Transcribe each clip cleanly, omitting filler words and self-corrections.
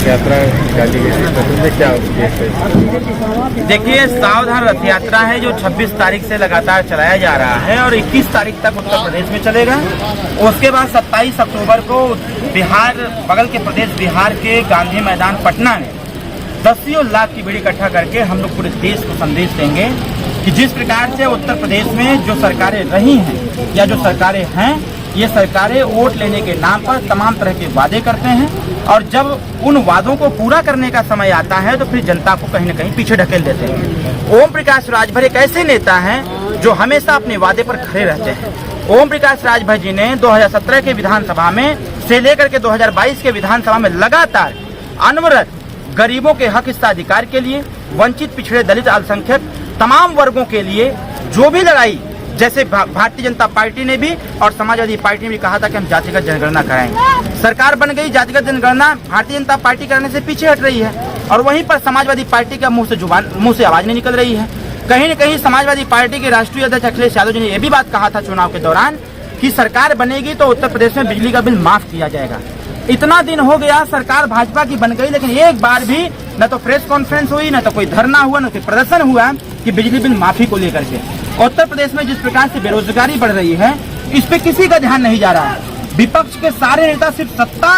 रथ यात्रा निकाली गई थी, क्या उद्देश्य? देखिए, सावधान रथ यात्रा है जो 26 तारीख से लगातार चलाया जा रहा है और 21 तारीख तक उत्तर प्रदेश में चलेगा। उसके बाद 27 अक्टूबर को बिहार, बगल के प्रदेश बिहार के गांधी मैदान पटना में दसियों लाख की भीड़ इकट्ठा करके हम लोग पूरे देश को संदेश देंगे कि जिस प्रकार से उत्तर प्रदेश में जो सरकारें रही हैं या जो सरकारें हैं, ये सरकारें वोट लेने के नाम पर तमाम तरह के वादे करते हैं और जब उन वादों को पूरा करने का समय आता है तो फिर जनता को कहीं न कहीं पीछे ढकेल देते हैं। ओम प्रकाश राजभर एक ऐसे नेता हैं जो हमेशा अपने वादे पर खड़े रहते हैं। ओम प्रकाश राजभर जी ने 2017 के विधानसभा में से लेकर के 2022 के विधानसभा में लगातार अनवरत गरीबों के हक हिस्साधिकार के लिए, वंचित, पिछड़े, दलित, अल्पसंख्यक तमाम वर्गों के लिए जो भी लड़ाई, जैसे भारतीय जनता पार्टी ने भी और समाजवादी पार्टी ने भी कहा था कि हम जातिगत जनगणना कराएंगे। सरकार बन गई, जातिगत जनगणना भारतीय जनता पार्टी करने से पीछे हट रही है और वहीं पर समाजवादी पार्टी का मुंह से आवाज नहीं निकल रही है। कहीं न कहीं समाजवादी पार्टी के राष्ट्रीय अध्यक्ष अखिलेश यादव जी ने यह भी बात कहा था चुनाव के दौरान कि सरकार बनेगी तो उत्तर प्रदेश में बिजली का बिल माफ किया जाएगा। इतना दिन हो गया, सरकार भाजपा की बन गई, लेकिन एक बार भी न तो प्रेस कॉन्फ्रेंस हुई, न तो कोई धरना हुआ, न कोई प्रदर्शन हुआ कि बिजली बिल माफी को लेकर के। उत्तर प्रदेश में जिस प्रकार से बेरोजगारी बढ़ रही है, इस पे किसी का ध्यान नहीं जा रहा है। विपक्ष के सारे नेता सिर्फ सत्ता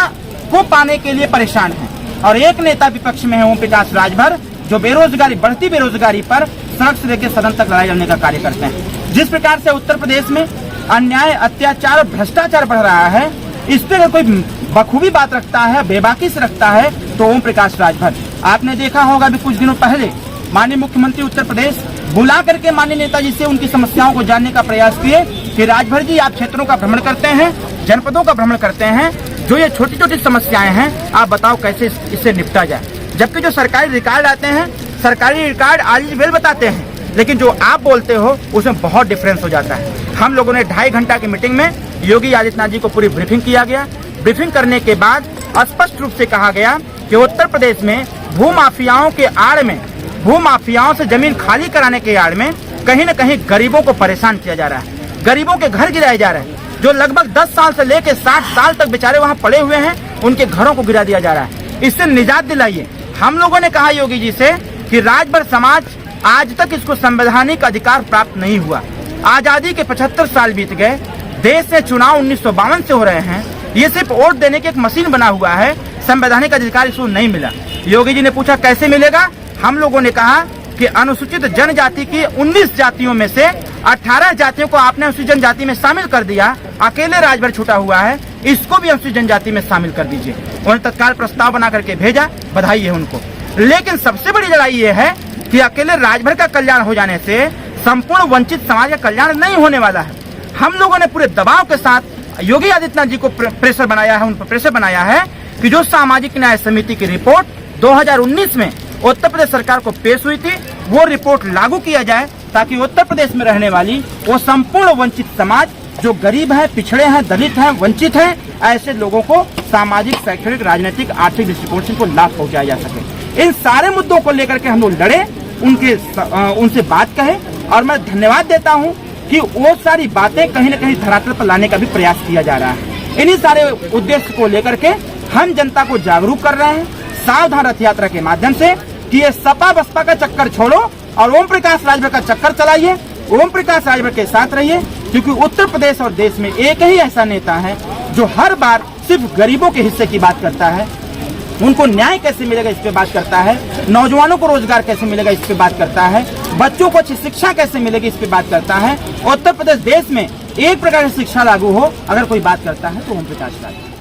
को पाने के लिए परेशान हैं और एक नेता विपक्ष में है ओम प्रकाश राजभर, जो बेरोजगारी, बढ़ती बेरोजगारी पर सड़क से लेकर सदन तक लड़ाई लड़ने का कार्य करते हैं। जिस प्रकार से उत्तर प्रदेश में अन्याय, अत्याचार और भ्रष्टाचार बढ़ रहा है, इस पे अगर कोई बखूबी बात रखता है, बेबाकी से रखता है तो ओम प्रकाश राजभर। आपने देखा होगा अभी कुछ दिनों पहले माननीय मुख्यमंत्री उत्तर प्रदेश बुला करके माननीय नेताजी से उनकी समस्याओं को जानने का प्रयास किए कि राजभर जी, आप क्षेत्रों का भ्रमण करते हैं, जनपदों का भ्रमण करते हैं, जो ये छोटी छोटी समस्याएं हैं आप बताओ कैसे इससे निपटा जाए। जबकि जो सरकारी रिकॉर्ड आते हैं, सरकारी रिकॉर्ड आज वेल बताते हैं, लेकिन जो आप बोलते हो उसमें बहुत डिफरेंस हो जाता है। हम लोगों ने 2.5 घंटा की मीटिंग में योगी आदित्यनाथ जी को पूरी ब्रीफिंग किया गया। ब्रीफिंग करने के बाद स्पष्ट रूप से कहा गया कि उत्तर प्रदेश में भूमाफियाओं के आड़ में, भूमाफियाओं से जमीन खाली कराने के आड़ में कहीं न कहीं गरीबों को परेशान किया जा रहा है। गरीबों के घर गिराए जा रहे हैं, जो लगभग 10 साल से लेकर 60 साल तक बेचारे वहां पड़े हुए हैं, उनके घरों को गिरा दिया जा रहा है। इससे निजात दिलाइए। हम लोगों ने कहा योगी जी से कि राजभर समाज, आज तक इसको संवैधानिक अधिकार प्राप्त नहीं हुआ। आजादी के 75 साल बीत गए, देश में चुनाव 1952 से हो रहे हैं, ये सिर्फ वोट देने की एक मशीन बना हुआ है, संवैधानिक अधिकार इसको नहीं मिला। योगी जी ने पूछा कैसे मिलेगा? हम लोगों ने कहा कि अनुसूचित जनजाति की 19 जातियों में से 18 जातियों को आपने अनुसूचित जनजाति में शामिल कर दिया, अकेले राजभर छूटा हुआ है, इसको भी अनुसूचित जनजाति में शामिल कर दीजिए। उन्होंने तत्काल प्रस्ताव बना करके भेजा, बधाई है उनको। लेकिन सबसे बड़ी लड़ाई ये है कि अकेले राजभर का कल्याण हो जाने से संपूर्ण वंचित समाज का कल्याण नहीं होने वाला है। हम लोगों ने पूरे दबाव के साथ योगी आदित्यनाथ जी को प्रेशर बनाया है, उन पर प्रेशर बनाया है कि जो सामाजिक न्याय समिति की रिपोर्ट 2019 में उत्तर प्रदेश सरकार को पेश हुई थी, वो रिपोर्ट लागू किया जाए ताकि उत्तर प्रदेश में रहने वाली वो संपूर्ण वंचित समाज, जो गरीब है, पिछड़े हैं, दलित हैं, वंचित हैं, ऐसे लोगों को सामाजिक, शैक्षणिक, राजनीतिक, आर्थिक दृष्टिकोण से उनको लाभ पहुंचाया जा सके। इन सारे मुद्दों को लेकर के हम लोग लड़े, उनसे बात कहे और मैं धन्यवाद देता हूँ कि वो सारी बातें कहीं न कहीं धरातल पर लाने का भी प्रयास किया जा रहा है। इन्हीं सारे उद्देश्य को लेकर के हम जनता को जागरूक कर रहे हैं सावधान रथ यात्रा के माध्यम से कि ये सपा बसपा का चक्कर छोड़ो और ओम प्रकाश राजभर का चक्कर चलाइए, ओम प्रकाश राजभर के साथ रहिए, क्योंकि उत्तर प्रदेश और देश में एक ही ऐसा नेता है जो हर बार सिर्फ गरीबों के हिस्से की बात करता है, उनको न्याय कैसे मिलेगा इस पे बात करता है, नौजवानों को रोजगार कैसे मिलेगा इस पे बात करता है, बच्चों को अच्छी शिक्षा कैसे मिलेगी इस पे बात करता है। उत्तर प्रदेश देश में एक प्रकार की शिक्षा लागू हो अगर कोई बात करता है तो ओम प्रकाश राजभर।